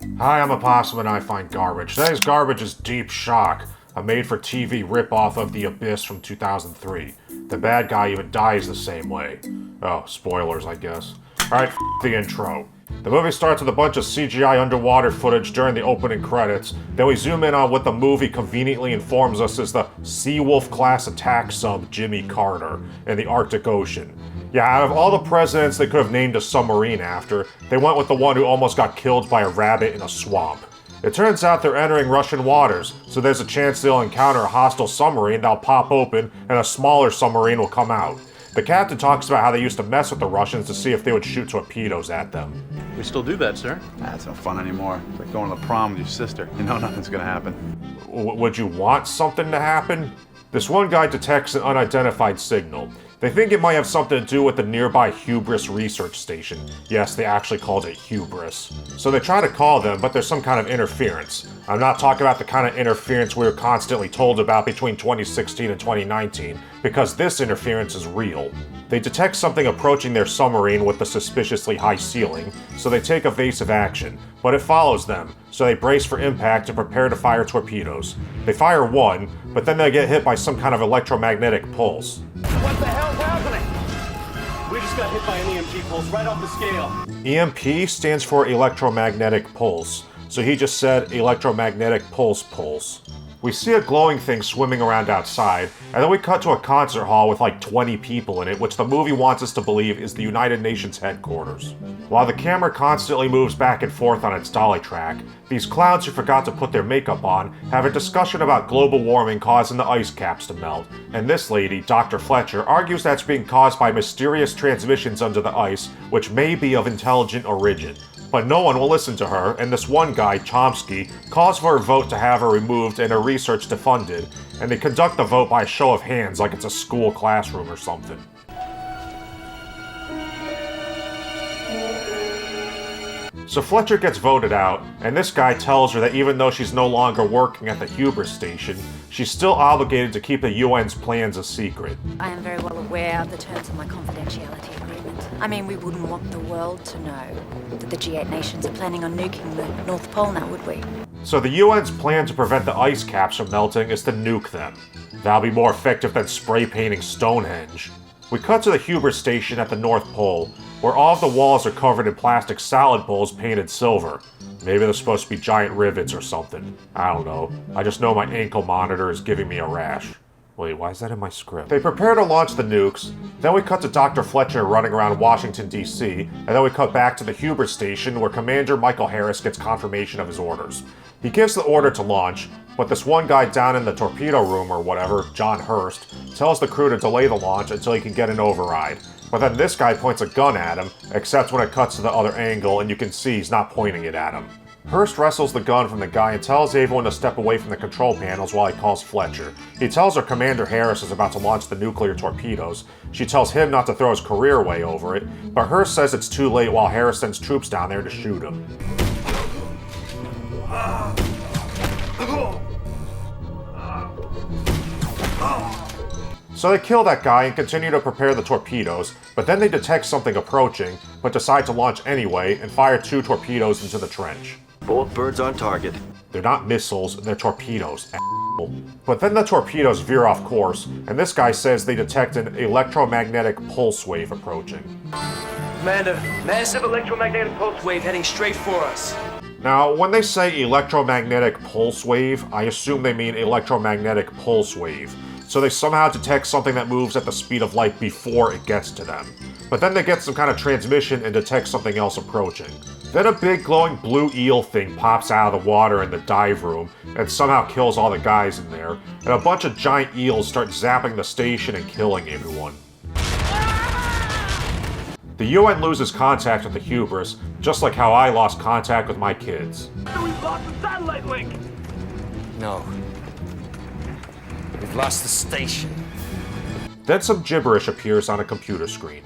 Hi, I'm a possum and I find garbage. Today's garbage is Deep Shock, a made-for-TV ripoff of The Abyss from 2003. The bad guy even dies the same way. Oh, spoilers, I guess. Alright, the intro. The movie starts with a bunch of CGI underwater footage during the opening credits. Then we zoom in on what the movie conveniently informs us is the Seawolf class attack sub Jimmy Carter in the Arctic Ocean. Yeah, out of all the presidents they could have named a submarine after, they went with the one who almost got killed by a rabbit in a swamp. It turns out they're entering Russian waters, so there's a chance they'll encounter a hostile submarine that'll pop open and a smaller submarine will come out. The captain talks about how they used to mess with the Russians to see if they would shoot torpedoes at them. We still do that, sir. That's no fun anymore. It's like going to the prom with your sister. You know nothing's gonna happen. Would you want something to happen? This one guy detects an unidentified signal. They think it might have something to do with the nearby Hubris research station. Yes, they actually called it Hubris. So they try to call them, but there's some kind of interference. I'm not talking about the kind of interference we were constantly told about between 2016 and 2019, because this interference is real. They detect something approaching their submarine with a suspiciously high ceiling, so they take evasive action, but it follows them, so they brace for impact and prepare to fire torpedoes. They fire one, but then they get hit by some kind of electromagnetic pulse. What the hell's happening? We just got hit by an EMP pulse right off the scale. EMP stands for electromagnetic pulse, so he just said electromagnetic pulse. We see a glowing thing swimming around outside, and then we cut to a concert hall with like 20 people in it, which the movie wants us to believe is the United Nations headquarters. While the camera constantly moves back and forth on its dolly track, these clowns who forgot to put their makeup on have a discussion about global warming causing the ice caps to melt, and this lady, Dr. Fletcher, argues that's being caused by mysterious transmissions under the ice, which may be of intelligent origin. But no one will listen to her, and this one guy, Chomsky, calls for a vote to have her removed and her research defunded, and they conduct the vote by a show of hands like it's a school classroom or something. So Fletcher gets voted out, and this guy tells her that even though she's no longer working at the Hubris station, she's still obligated to keep the UN's plans a secret. I am very well aware of the terms of my confidentiality agreement. I mean, we wouldn't want the world to know that the G8 nations are planning on nuking the North Pole now, would we? So the UN's plan to prevent the ice caps from melting is to nuke them. That'll be more effective than spray painting Stonehenge. We cut to the Hubris station at the North Pole, where all of the walls are covered in plastic salad bowls painted silver. Maybe they're supposed to be giant rivets or something. I don't know. I just know my ankle monitor is giving me a rash. Wait, why is that in my script? They prepare to launch the nukes, then we cut to Dr. Fletcher running around Washington, D.C., and then we cut back to the Hubris station where Commander Michael Harris gets confirmation of his orders. He gives the order to launch, but this one guy down in the torpedo room or whatever, John Hurst, tells the crew to delay the launch until he can get an override. But then this guy points a gun at him, except when it cuts to the other angle and you can see he's not pointing it at him. Hurst wrestles the gun from the guy and tells everyone to step away from the control panels while he calls Fletcher. He tells her Commander Harris is about to launch the nuclear torpedoes. She tells him not to throw his career away over it, but Hurst says it's too late while Harris sends troops down there to shoot him. So they kill that guy and continue to prepare the torpedoes, but then they detect something approaching, but decide to launch anyway and fire 2 torpedoes into the trench. Both birds on target. They're not missiles, they're torpedoes. But then the torpedoes veer off course, and this guy says they detect an electromagnetic pulse wave approaching. Commander, massive electromagnetic pulse wave heading straight for us. Now, when they say electromagnetic pulse wave, I assume they mean electromagnetic pulse wave. So they somehow detect something that moves at the speed of light before it gets to them. But then they get some kind of transmission and detect something else approaching. Then a big glowing blue eel thing pops out of the water in the dive room and somehow kills all the guys in there, and a bunch of giant eels start zapping the station and killing everyone. The UN loses contact with the Hubris, just like how I lost contact with my kids. We lost the satellite link! No. We've lost the station. Then some gibberish appears on a computer screen.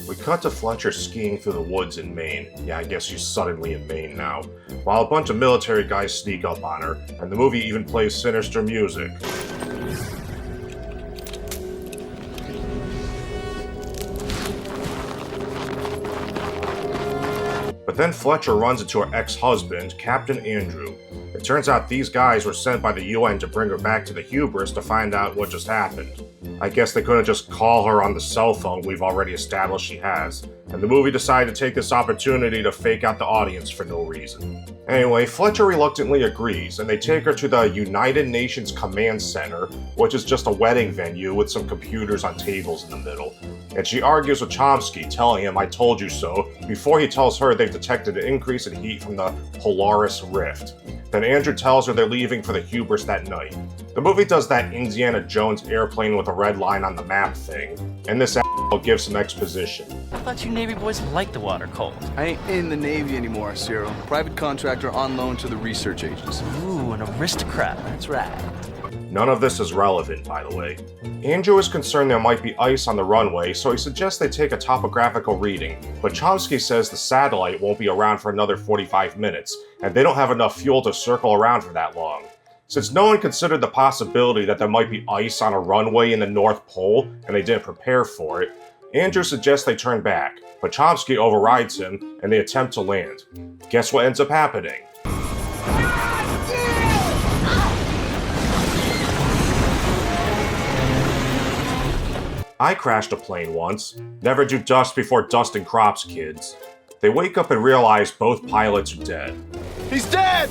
We cut to Fletcher skiing through the woods in Maine. Yeah, I guess she's suddenly in Maine now. While a bunch of military guys sneak up on her, and the movie even plays sinister music. then Fletcher runs into her ex-husband, Captain Andrew. It turns out these guys were sent by the UN to bring her back to the Hubris to find out what just happened. I guess they couldn't just call her on the cell phone we've already established she has, and the movie decided to take this opportunity to fake out the audience for no reason. Anyway, Fletcher reluctantly agrees, and they take her to the United Nations Command Center, which is just a wedding venue with some computers on tables in the middle. And she argues with Chomsky, telling him, "I told you so," before he tells her they've detected an increase in heat from the Polaris Rift. Then Andrew tells her they're leaving for the Hubris that night. The movie does that Indiana Jones airplane with a red line on the map thing, and this will give some exposition. I thought you Navy boys liked the water cold. I ain't in the Navy anymore, Cyril. Private contractor on loan to the research agency. Ooh, an aristocrat, that's right. None of this is relevant, by the way. Andrew is concerned there might be ice on the runway, so he suggests they take a topographical reading, but Chomsky says the satellite won't be around for another 45 minutes, and they don't have enough fuel to circle around for that long. Since no one considered the possibility that there might be ice on a runway in the North Pole, and they didn't prepare for it, Andrew suggests they turn back, but Chomsky overrides him, and they attempt to land. Guess what ends up happening? I crashed a plane once. Never do dust before dusting crops, kids. They wake up and realize both pilots are dead. He's dead!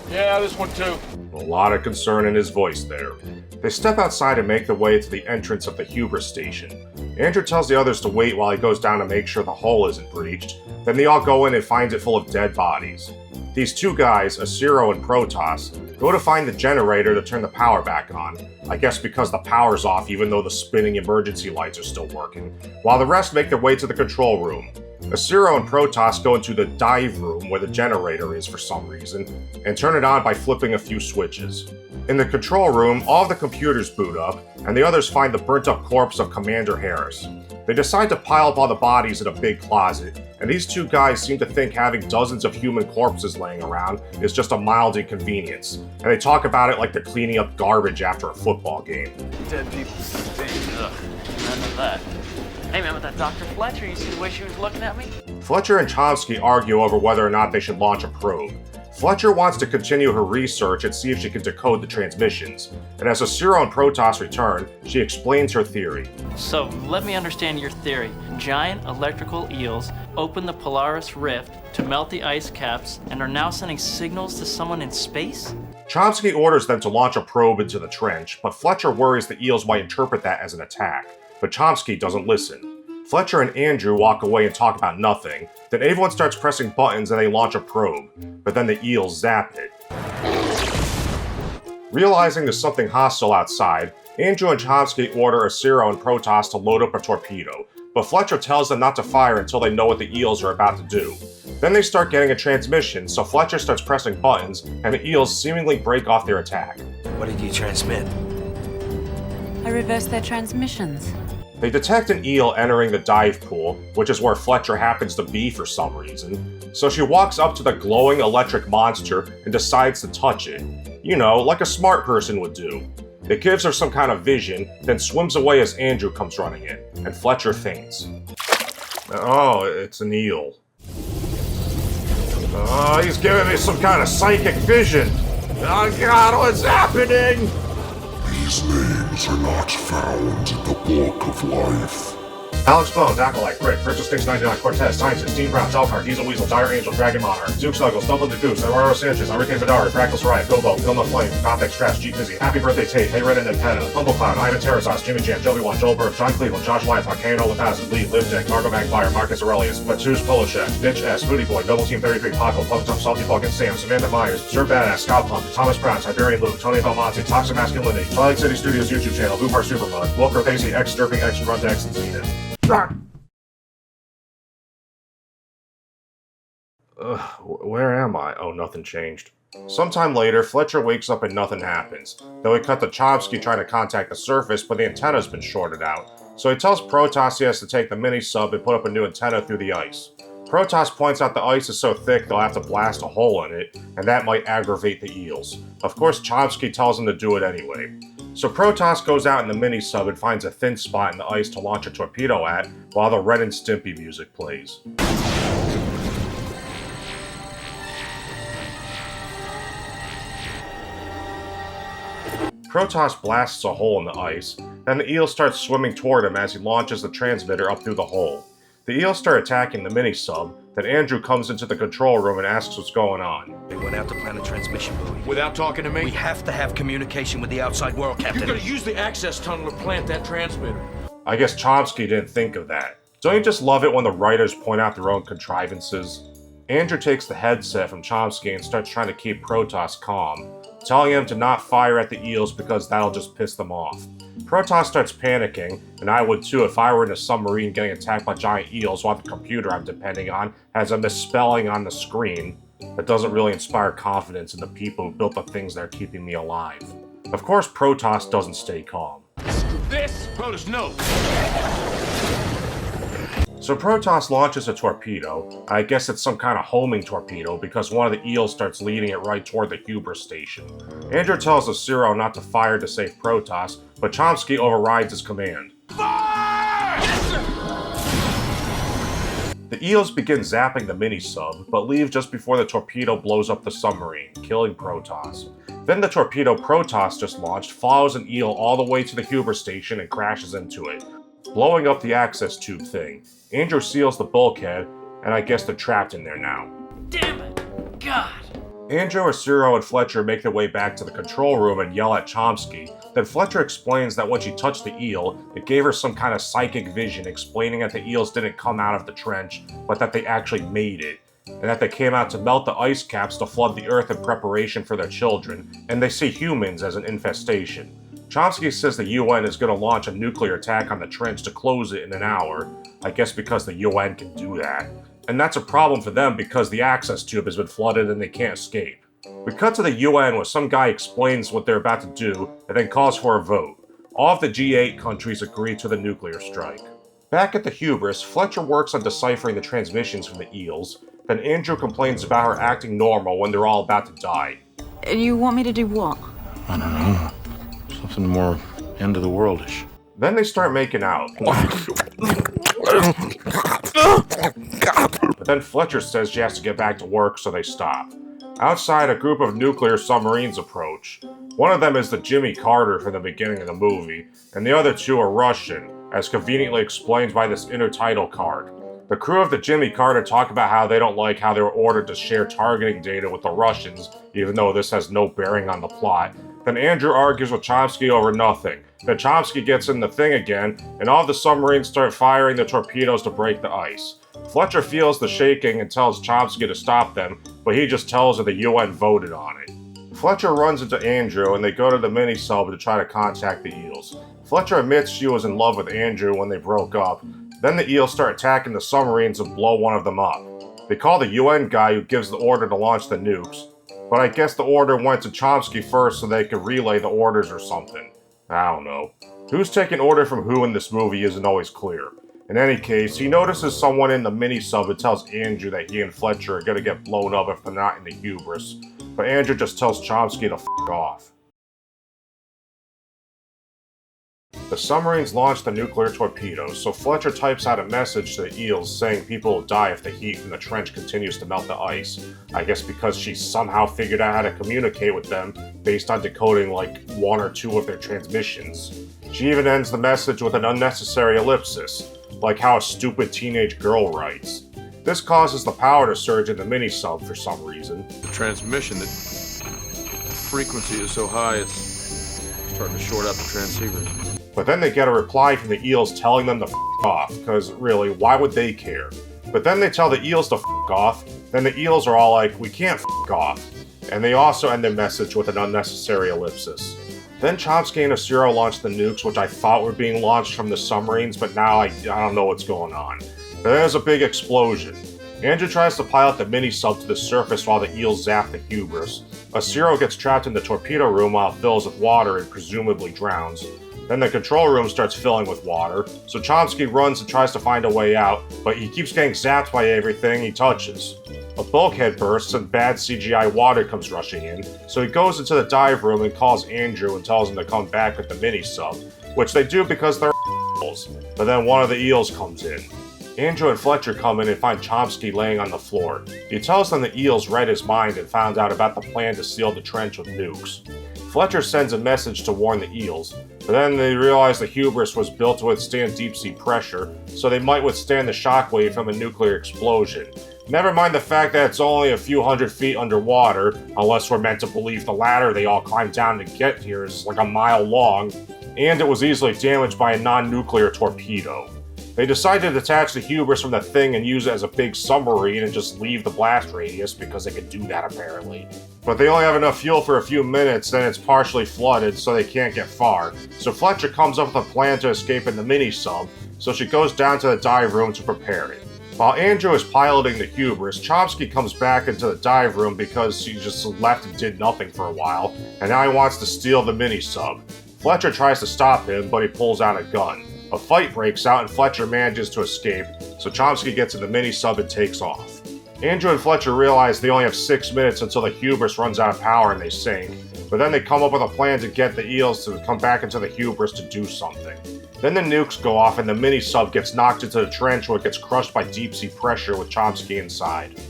Yeah, this one too. A lot of concern in his voice there. They step outside and make their way to the entrance of the Hubris station. Andrew tells the others to wait while he goes down to make sure the hull isn't breached. Then they all go in and find it full of dead bodies. These two guys, Acero and Protoss, go to find the generator to turn the power back on. I guess because the power's off even though the spinning emergency lights are still working, while the rest make their way to the control room. Acero and Protoss go into the dive room where the generator is for some reason, and turn it on by flipping a few switches. In the control room, all of the computers boot up, and the others find the burnt-up corpse of Commander Harris. They decide to pile up all the bodies in a big closet, and these two guys seem to think having dozens of human corpses laying around is just a mild inconvenience, and they talk about it like they're cleaning up garbage after a football game. Dead people stink. Ugh, none of that. Hey man, with that Dr. Fletcher, you see the way she was looking at me? Fletcher and Chomsky argue over whether or not they should launch a probe. Fletcher wants to continue her research and see if she can decode the transmissions, and as Acero and Protoss return, she explains her theory. So, let me understand your theory. Giant electrical eels open the Polaris Rift to melt the ice caps and are now sending signals to someone in space? Chomsky orders them to launch a probe into the trench, but Fletcher worries the eels might interpret that as an attack. But Chomsky doesn't listen. Fletcher and Andrew walk away and talk about nothing. Then everyone starts pressing buttons and they launch a probe, but then the eels zap it. Realizing there's something hostile outside, Andrew and Chomsky order Acero and Protoss to load up a torpedo, but Fletcher tells them not to fire until they know what the eels are about to do. Then they start getting a transmission, so Fletcher starts pressing buttons, and the eels seemingly break off their attack. What did you transmit? I reversed their transmissions. They detect an eel entering the dive pool, which is where Fletcher happens to be for some reason. So she walks up to the glowing electric monster and decides to touch it. You know, like a smart person would do. It gives her some kind of vision, then swims away as Andrew comes running in, and Fletcher faints. Oh, it's an eel. Oh, he's giving me some kind of psychic vision. Oh God, what's happening? These names are not found in the Book of Life. Alex Bones, Acolyte, Brick, Purchase 699, Cortez, Scientist, Dean Brown, Telcar, Diesel Weasel, Dire Angel, Dragon Monarch, Zook Snuggles, Stumbling the Goose, Eduardo Sanchez, Hurricane Vidara, Fractal Soraya, Bilbo, Vilma Flame, Gothic Trash, G Busy, Happy Birthday Tate, Hey Red and Penna, Humble Cloud, Ivan Terrazas, Jimmy Jam, Joey One, Joel Burke, John Cleveland, Josh Lyeth, Arcano Lapaz, Lee, Livdeck, Margo Magpire, Marcus Aurelius, Matuz Polochek, Bitch S, Booty Boy, Double Team 33, Paco, Pumptum, Salty Fucking Sam, Samantha Myers, Sir Badass, Scott Pump, Thomas Brown, Siberian Luke, Tony Belmonte, Toxic Masculinity, Twilight City Studios YouTube channel, Boopar Supermud, Wilker Pacey, X Derping, X Grunt X, and Zenith. Where am I? Oh, nothing changed. Sometime later, Fletcher wakes up and nothing happens. Then we cut to Chomsky trying to contact the surface, but the antenna's been shorted out. So he tells Protoss he has to take the mini-sub and put up a new antenna through the ice. Protoss points out the ice is so thick they'll have to blast a hole in it, and that might aggravate the eels. Of course, Chomsky tells him to do it anyway. So Protoss goes out in the mini-sub and finds a thin spot in the ice to launch a torpedo at, while the Ren and Stimpy music plays. Protoss blasts a hole in the ice, then the eels start swimming toward him as he launches the transmitter up through the hole. The eels start attacking the mini-sub, then Andrew comes into the control room and asks what's going on. They went out to plant a transmission buoy. Without talking to me? We have to have communication with the outside world, Captain. You're gonna use the access tunnel to plant that transmitter. I guess Chomsky didn't think of that. Don't you just love it when the writers point out their own contrivances? Andrew takes the headset from Chomsky and starts trying to keep Protoss calm, telling him to not fire at the eels because that'll just piss them off. Protoss starts panicking, and I would too if I were in a submarine getting attacked by giant eels while the computer I'm depending on has a misspelling on the screen. That doesn't really inspire confidence in the people who built the things that are keeping me alive. Of course, Protoss doesn't stay calm. This? Protoss, no! So Protoss launches a torpedo. I guess it's some kind of homing torpedo because one of the eels starts leading it right toward the hubris station. Andrew tells the Zero not to fire to save Protoss, but Chomsky overrides his command. Fire! The eels begin zapping the mini-sub, but leave just before the torpedo blows up the submarine, killing Protoss. Then the torpedo Protoss just launched follows an eel all the way to the hubris station and crashes into it, blowing up the access tube thing. Andrew seals the bulkhead, and I guess they're trapped in there now. Damn it! God! Andrew, Zero, and Fletcher make their way back to the control room and yell at Chomsky. Then Fletcher explains that when she touched the eel, it gave her some kind of psychic vision explaining that the eels didn't come out of the trench, but that they actually made it, and that they came out to melt the ice caps to flood the earth in preparation for their children, and they see humans as an infestation. Chomsky says the UN is going to launch a nuclear attack on the trench to close it in an hour, I guess because the UN can do that. And that's a problem for them because the access tube has been flooded and they can't escape. We cut to the UN where some guy explains what they're about to do and then calls for a vote. All of the G8 countries agree to the nuclear strike. Back at the hubris, Fletcher works on deciphering the transmissions from the eels, then Andrew complains about her acting normal when they're all about to die. You want me to do what? I don't know. Something more end of the world-ish. Then they start making out. But then Fletcher says she has to get back to work, so they stop. Outside, a group of nuclear submarines approach. One of them is the Jimmy Carter from the beginning of the movie, and the other two are Russian, as conveniently explained by this intertitle card. The crew of the Jimmy Carter talk about how they don't like how they were ordered to share targeting data with the Russians, even though this has no bearing on the plot. Then Andrew argues with Chomsky over nothing. Then Chomsky gets in the thing again, and all the submarines start firing the torpedoes to break the ice. Fletcher feels the shaking and tells Chomsky to stop them, but he just tells her the UN voted on it. Fletcher runs into Andrew, and they go to the mini-sub to try to contact the eels. Fletcher admits she was in love with Andrew when they broke up. Then the eels start attacking the submarines and blow one of them up. They call the UN guy who gives the order to launch the nukes, but I guess the order went to Chomsky first so they could relay the orders or something. I don't know. Who's taking order from who in this movie isn't always clear. In any case, he notices someone in the mini-sub and tells Andrew that he and Fletcher are gonna get blown up if they're not in the hubris, but Andrew just tells Chomsky to f*** off. The submarines launch the nuclear torpedoes, so Fletcher types out a message to the eels saying people will die if the heat from the trench continues to melt the ice. I guess because she somehow figured out how to communicate with them based on decoding like one or two of their transmissions. She even ends the message with an unnecessary ellipsis, like how a stupid teenage girl writes. This causes the power to surge in the mini-sub for some reason. The transmission, the frequency is so high it's starting to short out the transceivers. But then they get a reply from the eels telling them to f*** off, because really, why would they care? But then they tell the eels to f*** off, then the eels are all like, we can't f*** off. And they also end their message with an unnecessary ellipsis. Then Chomsky and Zero launch the nukes, which I thought were being launched from the submarines, but now I don't know what's going on. But there's a big explosion. Andrew tries to pilot the mini-sub to the surface while the eels zap the hubris. Zero gets trapped in the torpedo room while it fills with water and presumably drowns. Then the control room starts filling with water, so Chomsky runs and tries to find a way out, but he keeps getting zapped by everything he touches. A bulkhead bursts and bad CGI water comes rushing in, so he goes into the dive room and calls Andrew and tells him to come back with the mini-sub, which they do because they're assholes. But then one of the eels comes in. Andrew and Fletcher come in and find Chomsky laying on the floor. He tells them the eels read his mind and found out about the plan to seal the trench with nukes. Fletcher sends a message to warn the eels, but then they realize the Hubris was built to withstand deep-sea pressure, so they might withstand the shockwave from a nuclear explosion. Never mind the fact that it's only a few hundred feet underwater, unless we're meant to believe the ladder they all climbed down to get here is like a mile long, and it was easily damaged by a non-nuclear torpedo. They decide to detach the Hubris from the thing and use it as a big submarine and just leave the blast radius because they can do that apparently. But they only have enough fuel for a few minutes, then it's partially flooded so they can't get far. So Fletcher comes up with a plan to escape in the mini-sub, so she goes down to the dive room to prepare it. While Andrew is piloting the Hubris, Chomsky comes back into the dive room because she just left and did nothing for a while, and now he wants to steal the mini-sub. Fletcher tries to stop him, but he pulls out a gun. A fight breaks out and Fletcher manages to escape, so Chomsky gets in the mini-sub and takes off. Andrew and Fletcher realize they only have 6 minutes until the Hubris runs out of power and they sink, but then they come up with a plan to get the eels to come back into the Hubris to do something. Then the nukes go off and the mini-sub gets knocked into the trench where it gets crushed by deep-sea pressure with Chomsky inside.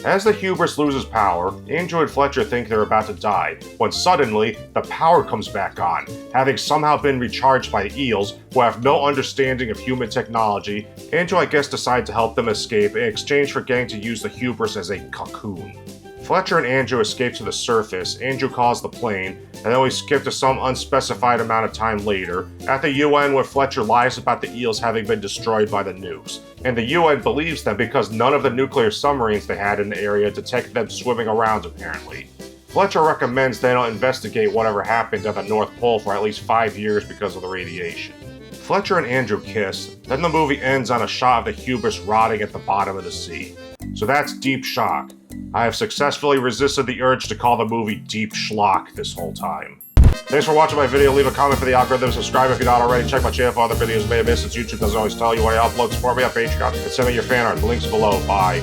As the Hubris loses power, Andrew and Fletcher think they're about to die, when suddenly, the power comes back on, having somehow been recharged by the eels, who have no understanding of human technology. Andrew, I guess, decides to help them escape in exchange for getting to use the Hubris as a cocoon. Fletcher and Andrew escape to the surface, Andrew calls the plane, and then we skip to some unspecified amount of time later, at the UN where Fletcher lies about the eels having been destroyed by the nukes. And the UN believes them because none of the nuclear submarines they had in the area detected them swimming around apparently. Fletcher recommends they don't investigate whatever happened at the North Pole for at least 5 years because of the radiation. Fletcher and Andrew kiss, then the movie ends on a shot of the Hubris rotting at the bottom of the sea. So that's Deep Shock. I have successfully resisted the urge to call the movie Deep Schlock this whole time. Thanks for watching my video. Leave a comment for the algorithm, subscribe if you're not already, check my channel for other videos you may have missed since YouTube doesn't always tell you what I upload, support me on Patreon, and send me your fan art. The link's below. Bye.